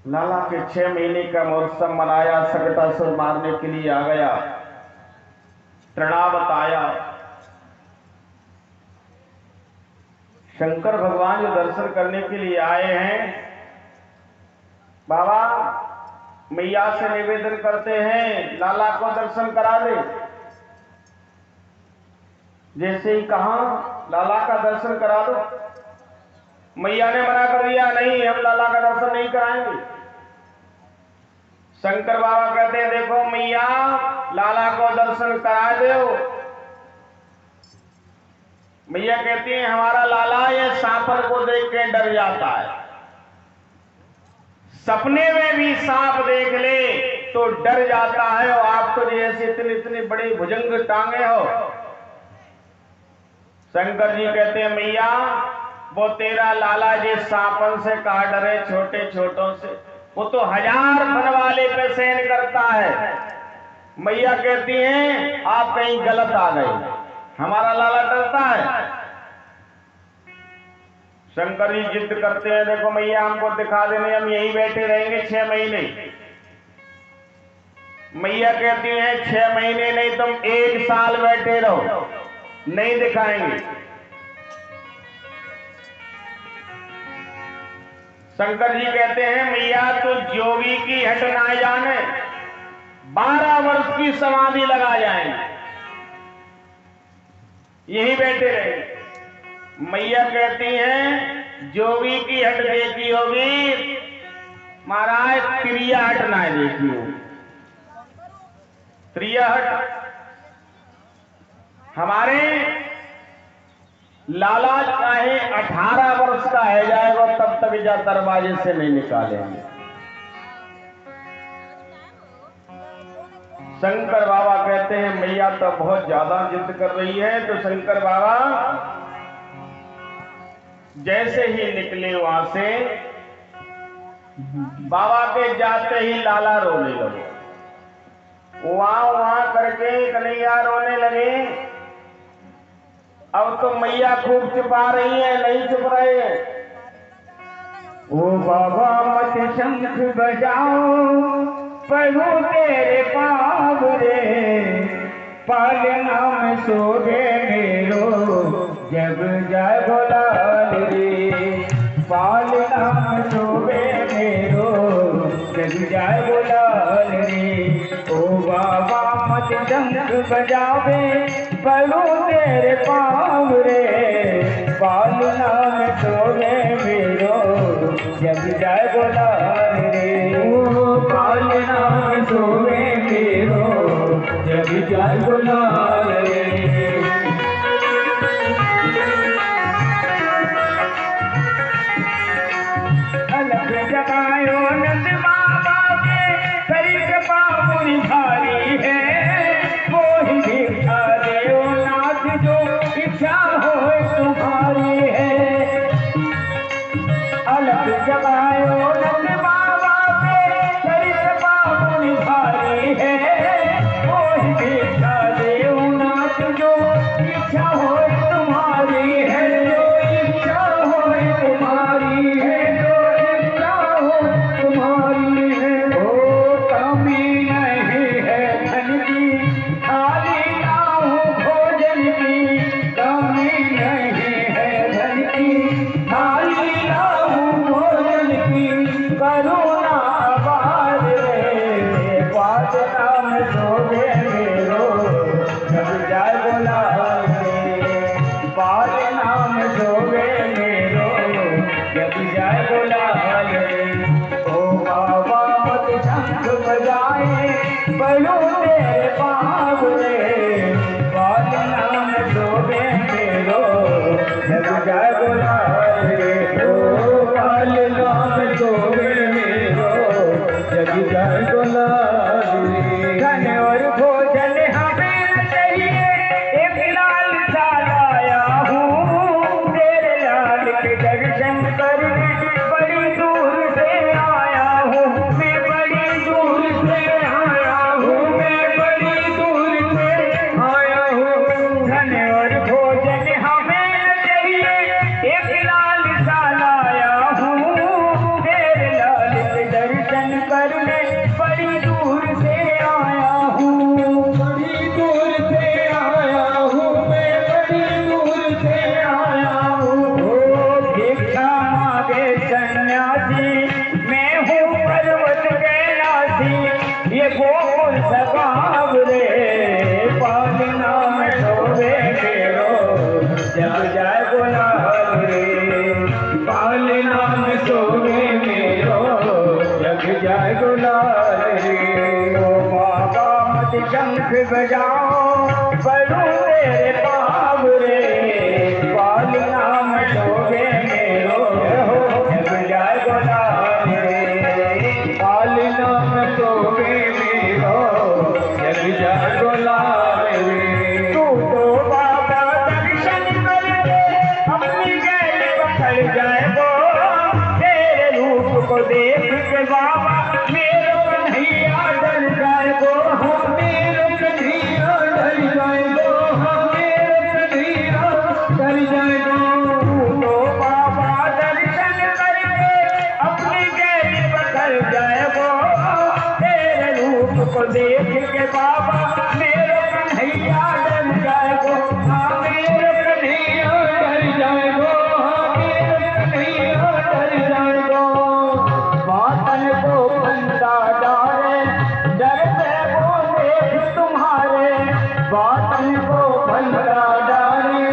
लाला के 6 महीने का महोत्सव मनाया, सकटासुर मारने के लिए आ गया, तृणावत आया। शंकर भगवान जो दर्शन करने के लिए आए हैं, बाबा मैया से निवेदन करते हैं लाला को दर्शन करा दे। जैसे ही कहा लाला का दर्शन करा दो, मैया ने मना कर दिया, नहीं हम लाला का दर्शन नहीं कराएंगे। शंकर बाबा कहते हैं देखो मैया लाला को दर्शन करा दो। मैया कहती है हमारा लाला ये सांपर को देख के डर जाता है, सपने में भी सांप देख ले तो डर जाता है, और आप तो जैसे इतनी इतनी बड़ी भुजंग टांगे हो। शंकर जी कहते हैं मैया वो तेरा लाला जी सांपन से कहा डरे, छोटे छोटों से, वो तो 1000 वन वाले पे सहन करता है। मैया कहती हैं आप कहीं गलत आ गए, हमारा लाला डरता है। शंकर जी जिद करते हैं देखो मैया हमको दिखा देने, हम यहीं बैठे रहेंगे 6 महीने। मैया कहती हैं 6 महीने नहीं तुम 1 साल बैठे रहो, नहीं दिखाएंगे। शंकर जी कहते हैं मैया तो जोगी की हट ना जाने, 12 वर्ष की समाधि लगा जाएंगे, यहीं बैठे रहेंगे। मैया कहती हैं जोगी की हट देखी होगी, महाराज त्रिया हट ना देखी होगी। त्रिया हट हमारे लाला चाहे 18 वर्ष का है जाएगा तब तक जा दरवाजे से नहीं निकालेंगे। शंकर बाबा कहते हैं मैया तो बहुत ज्यादा जिद कर रही है। तो शंकर बाबा जैसे ही निकले वहां से, बाबा के जाते ही लाला रोने लगे, वहां वहां करके कन्हैया रोने लगे। अब तो मैया खूब छुपा रही है, नहीं छुप रहे हैं। ओ बाबा मत शंख बजाओ, प्रभु तेरे पाव रे, पालना में सोगे मेरो, जग जय बोलाल रे, पालना में सोगे मेरो, जग जय बोलाल रे। ओ बाबा मत शंख बजावे, प्रभु तेरे पाव रे, पालना में सोगे मेरो, जग जय बोलाल रे। ओ पालना में सोगे मेरो, जग जय बोलाल रे। अलग जगायो नंद बाबा के, करी कृपा मुनि भारी है, वो ही भिक्षा देओ नाथ जो इच्छा हो तुम्हारी है। अलग जगायो नंद बाबा के, करी कृपा मुनि भारी है, वो ही भिक्षा देओ नाथ जो इच्छा हो तुम्हारी है, जो इच्छा हो तुम्हारी है, जो इच्छा हो तुम्हारी है। ओ कमी नहीं है धन की, खाली नाहु भोजन की, कमी नहीं है धन की, खाली नाहु भोजन की, करुणा अपार रे, पालना में सोगे मेरो, जग जय बोलाल रे, पालना में सोगे मेरो, जग जय बोलाल रे। ओ बाबा मत शंख बजाए, बलू तेरे पाव रे, पालना में सोगे मेरो, जग जय बोलाल रे। ओ पालना में सोगे मेरो, जग जय बोलाल रे। धन और भोजन हमें चाहिए, एक लाल सा लाया हूँ, तेरे लाल के दर्शन करने बड़ी दूर से आया हूँ, मैं बड़ी दूर से आया हूँ, मैं बड़ी दूर से आया हूँ। धन और भोजन हमें चाहिए, एक लाल सा बजाओ बड़ू तेरे पाव रे पाल नाम शोभे मेरो जग जाए गुलाल रे पाल नाम शोभे मेरो जग जाए गुलाल रे तू तो बाबा दर्शन करके अपनी गैल पकड़ जाए वो तेरे रूप को देख के बाबा मेरो कन्हैया डर जाए वो मेरो कन्हैया डर जाए वो मेरो कन्हैया डर जाए वो तो बाबा दर्शन करके अपनी गैल पकड़ जाए वो तेरे रूप को देख के बाबा मेरो कन्हैया डर जाए वो मेरो कन्हैया डर जाए वो मेरो कन्हैया डर जाए वो बातन को बंदा डारे डर से वो देख तुम्हारे बातन को बंदा डारे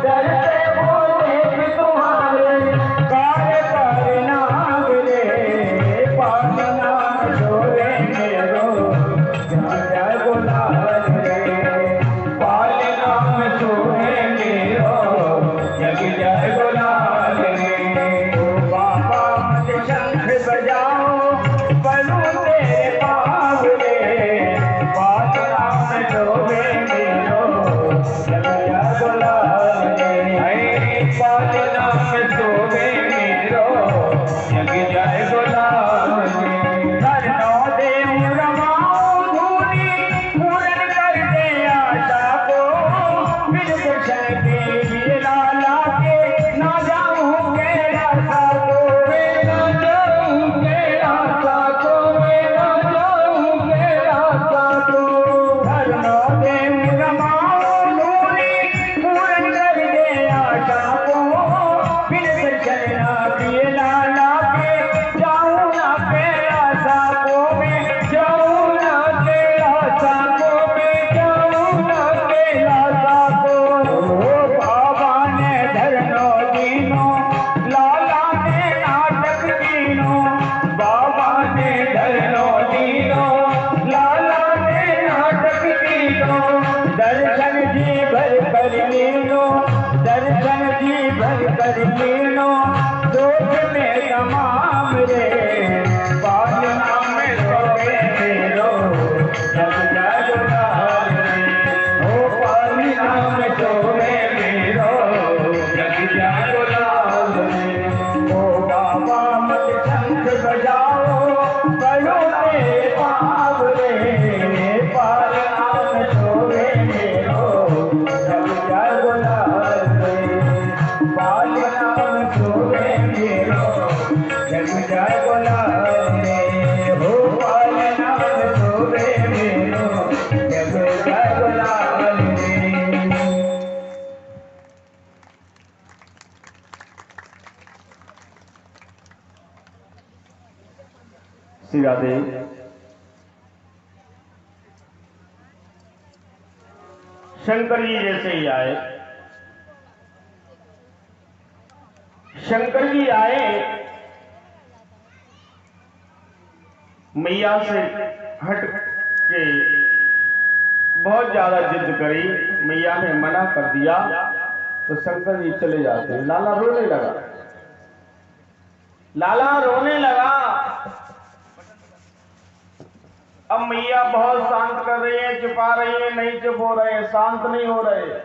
डर से वो देख तुम्हारे कार्य करना रे पालना छोड़े मेरो जा गुलाल रे पालना छोड़े मेरो जग जाए गुलाल रे बाबा मत शंख बजाओ बलू तेरे पाव रे पालना छोड़े मेरो जग जाए गुलाल रे पालना छोड़े मेरो जग जाए गुलाल रे धरनो दे रमाओ धूनी पूरन कर दे आशा को फिर दर्शन के लिए लाला के ना जाऊं के रास्ता को ना जाऊं के रास्ता को ना जाऊं के रास्ता को धरनो दे रमाओ धूनी पूरन कर दे आशा को फिर दर्शन ना किए लाला के जाऊं ना के रास्ता को मैं जाऊं ना के रास्ता को मैं जाऊं ना के रास्ता को बाबा ने धरनो दीनो लाला ने नाटक दीनो बाबा ने धरनो दीनो लाला ने नाटक दीनो दर्शन जी भर कर लीनो दर्शन जी भर कर लीनो दोष में तमाम रे पालना में सोए मेरो जग जाए गुलाल रे ओ पालना में सोए मेरो जग जाए गुलाल रे ओ बाबा मत शंख बजाओ बड़ो तेरे पाव रे पालना में सोए मेरो जग जाए गुलाल रे पालना में सोए मेरो जग जाए गुलाल रे हो पालना में सोए मेरो जग जाए गुलाल रे श्री राधे शंकर जी जैसे ही आए शंकर जी आए मैया से हट के बहुत ज्यादा जिद करी मैया ने मना कर दिया तो शंकर जी चले जाते हैं लाला रोने लगा लाला रोने लगा अब मैया बहुत शांत कर रही है छुपा रही है नहीं चुप हो रहे हैं शांत नहीं हो रहे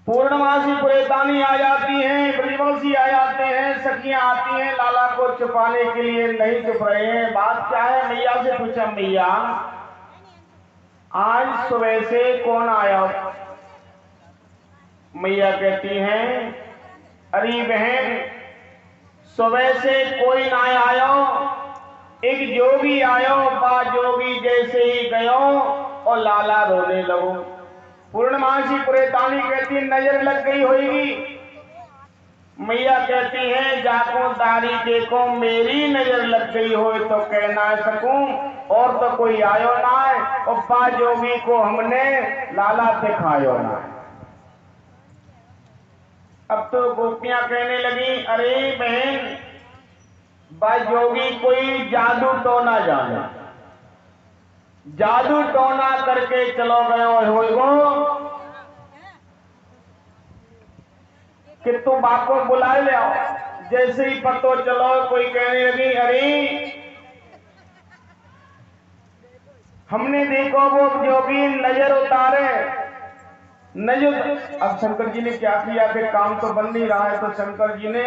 पूर्णमासी पुरेतानी आ जाती हैं ब्रजवंशी आ जाते हैं सखियां आती हैं लाला को छुपाने के लिए नहीं छुप रहे हैं बात क्या है मैया से पूछा मैया आज सुबह से कौन आया मैया कहती हैं अरे बहन सुबह से कोई ना आयो एक जोगी आयो बा जोगी जैसे ही गयो और लाला रोने लगो पूर्णमासी पुरेतानी कहती है नजर लग गई होगी मैया कहती है जाको दारी देखो मेरी नजर लग गई हो तो कह ना सकूं और तो कोई आयो ना है और बा जोगी को हमने लाला दिखायो ना अब तो गोपियां कहने लगी अरे बहन भाई जोगी कोई जादू टोना जाने, जादू टोना करके चलो गयो हो कि तू बाप को बुला ले आओ। जैसे ही पतो चलो कोई कहने लगी अरे हमने देखो वो जोगी नजर उतारे, नजर। अब शंकर जी ने क्या किया कि काम तो बन नहीं रहा है, तो शंकर जी ने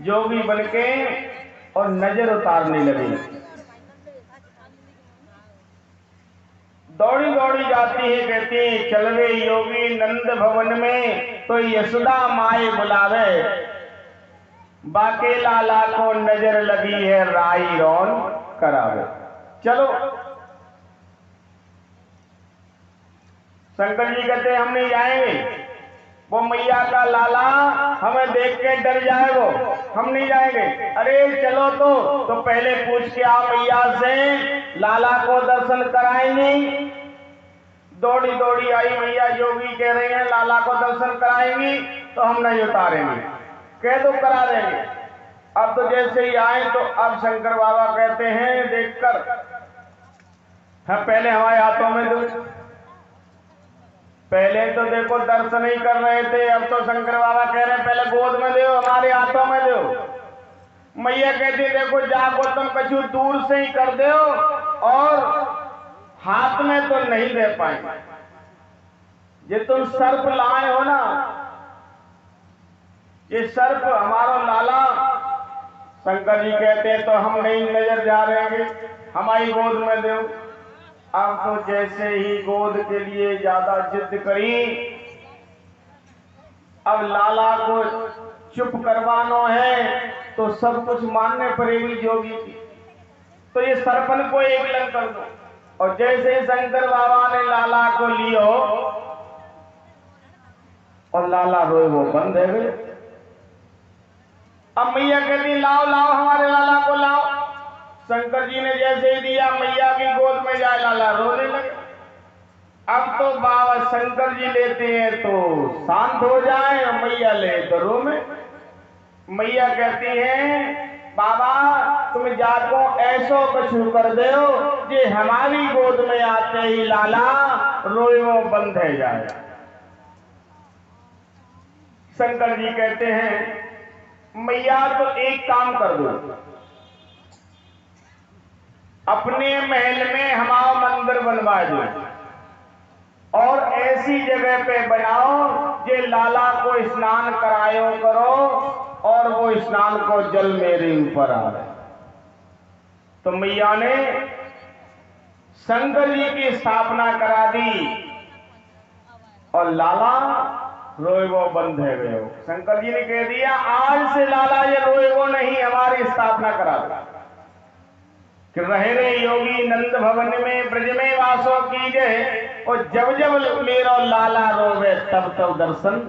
जोगी बनके और नजर उतारने लगे। दौड़ी दौड़ी जाती है, कहती है चलवे योगी नंद भवन में तो यशोदा माए बुलावे, बाके लाला को नजर लगी है राई रौन करावे। चलो शंकर जी कहते हम नहीं जाएंगे, वो मैया का लाला हमें देख के डर जाए, वो हम नहीं जाएंगे। अरे चलो तो पहले पूछ के आओ मैया से लाला को दर्शन कराएंगे। दौड़ी दौड़ी आई मैया, जोगी कह रहे हैं लाला को दर्शन कराएंगी तो हम नहीं उतारेंगे, कह दो करा देंगे। अब तो जैसे ही आए तो अब शंकर बाबा कहते हैं देखकर, हाँ पहले हमारे हाथों में दो, पहले तो देखो दर्शन ही कर रहे थे, अब तो शंकर बाबा कह रहे हैं पहले गोद में दो, हमारे हाथों में दो। मैया कहती देखो जाको तुम कछु दूर से ही कर दो और हाथ में तो नहीं दे पाएंगे। ये तुम सर्प लाए हो ना, ये सर्प हमारा लाला। शंकर जी कहते हैं तो हम नहीं नजर जा रहे हैं, हमारी गोद में दो। अब तो जैसे ही गोद के लिए ज्यादा जिद करी, अब लाला को चुप करवाना है तो सब कुछ मानने पड़ेगी जोगी की, तो ये सरपन को एक लंग कर दो। और जैसे ही शंकर बाबा ने लाला को लियो और लाला रोए वो बंद है गए। अब मैया कहती लाओ लाओ हमारे लाला को लाओ। शंकर जी ने जैसे ही दिया मैया की गोद में जाए लाला रोने लगे। अब तो बाबा शंकर जी लेते हैं तो शांत हो जाए और मैया ले तो रो में। मैया कहती है बाबा तुम जाको ऐसो कछु कर दो जे हमारी गोद में आते ही लाला रोए वो बंद है जाए। शंकर जी कहते हैं मैया तो एक काम कर दो, अपने महल में हमारा मंदिर बनवा दो और ऐसी जगह पे बनाओ जे लाला को स्नान करायो करो और वो स्नान को जल मेरे ऊपर आ रहे। तो मैया ने शंकर जी की स्थापना करा दी और लाला रोए वो बंद है गए। शंकर जी ने कह दिया आज से लाला ये रोए वो नहीं, हमारी स्थापना करा दो कि रहे रे योगी नंद भवन में ब्रज में वासो कीजिए और जब जब मेरा लाला रोवे तब तब दर्शन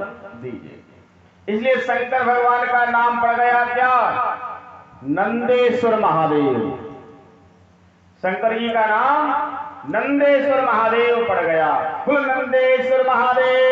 दीजिए। इसलिए शंकर भगवान का नाम पड़ गया क्या, नंदेश्वर महादेव। शंकर जी का नाम नंदेश्वर महादेव पड़ गया। बोल नंदेश्वर महादेव